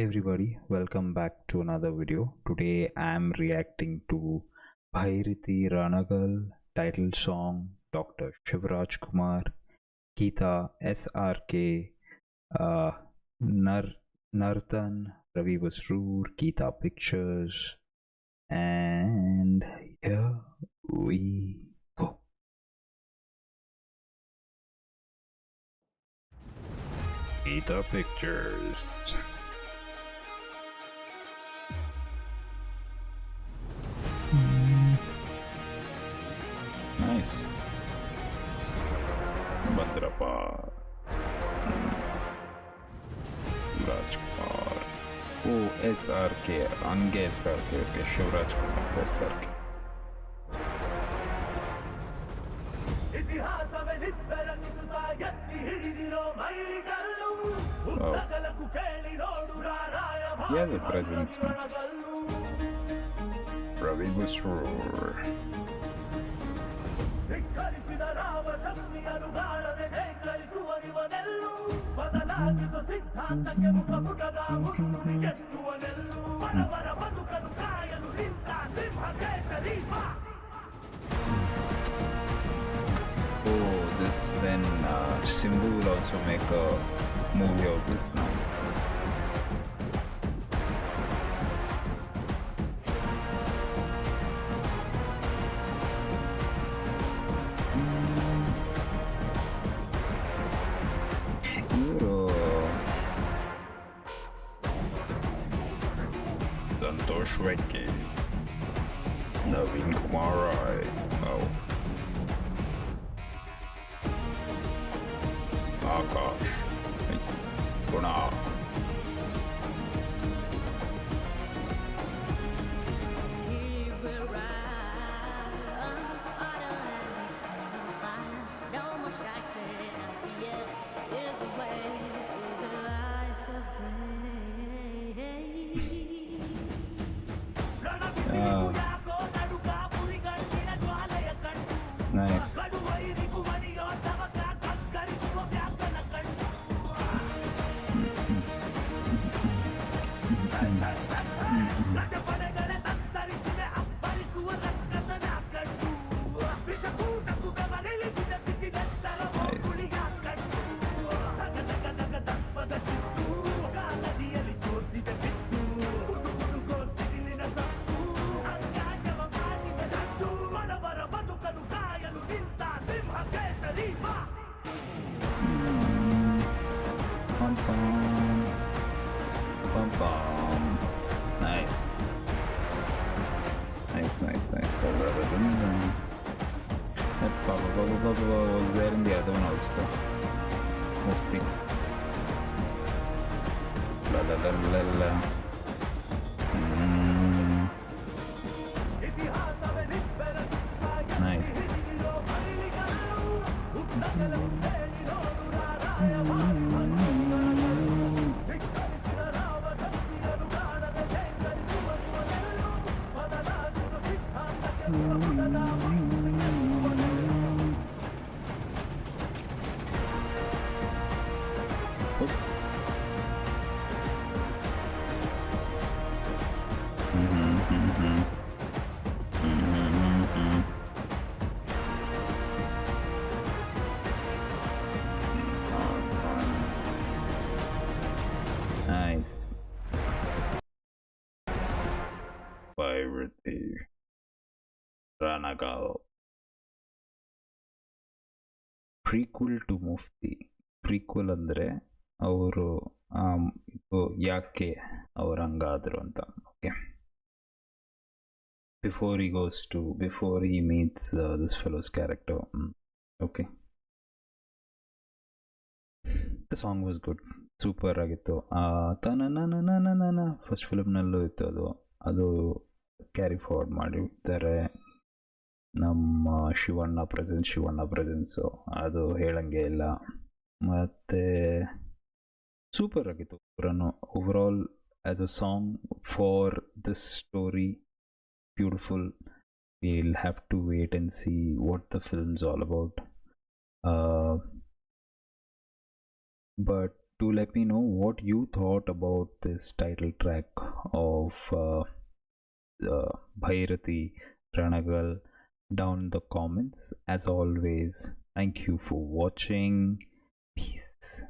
Everybody, welcome back to another video. Today I am reacting to Bhairati Ranagal title song, Dr. Shivraj Kumar, Geeta SRK, uh, Nar Nartan, Ravi Basroor, Geeta Pictures, and here we go. Geeta Pictures. Nice. Bhadrapar. Rajkumar. Oh, SRK. Ange SRK. Okay, Shivraj Kumar SRK. Oh. He has a presence, man. Ravi Basroor. Oh, this then Simbu will also make a movie of this now. Santosh Vedke, Naveen Kumar Rai, oh. Akash, Guna. Nice. Nice. Nice. That Baba was there in the other one also. Mufti. Nice. Nice. Bhairati Ranagal. Prequel to Mufti. Prequel ಅಂದರೆ ಅವರು ಇದು ಯಾಕೆ ಅವ್ರು ಹಂಗಾದ್ರು ಅಂತ. Okay, before he meets this fellow's character. Okay, the song was good, super ಆಗಿತ್ತು. ತನ first ಫಿಲ್ಮ್ನಲ್ಲೂ ಇತ್ತು, ಅದು ಕ್ಯಾರಿ ಫಾರ್ವರ್ಡ್ ಮಾಡಿರ್ತಾರೆ. ನಮ್ಮ ಶಿವಣ್ಣ ಪ್ರೆಸೆನ್ಸು ಅದು ಹೇಳಂಗೆ ಇಲ್ಲ. ಮತ್ತು ಸೂಪರ್ ಆಗಿತ್ತು overall as a song for this story. Beautiful. Will have to wait and see what the film's all about. But Do let me know what you thought about this title track of Bhairati Ranagal down in the comments. As always, thank you for watching. Peace.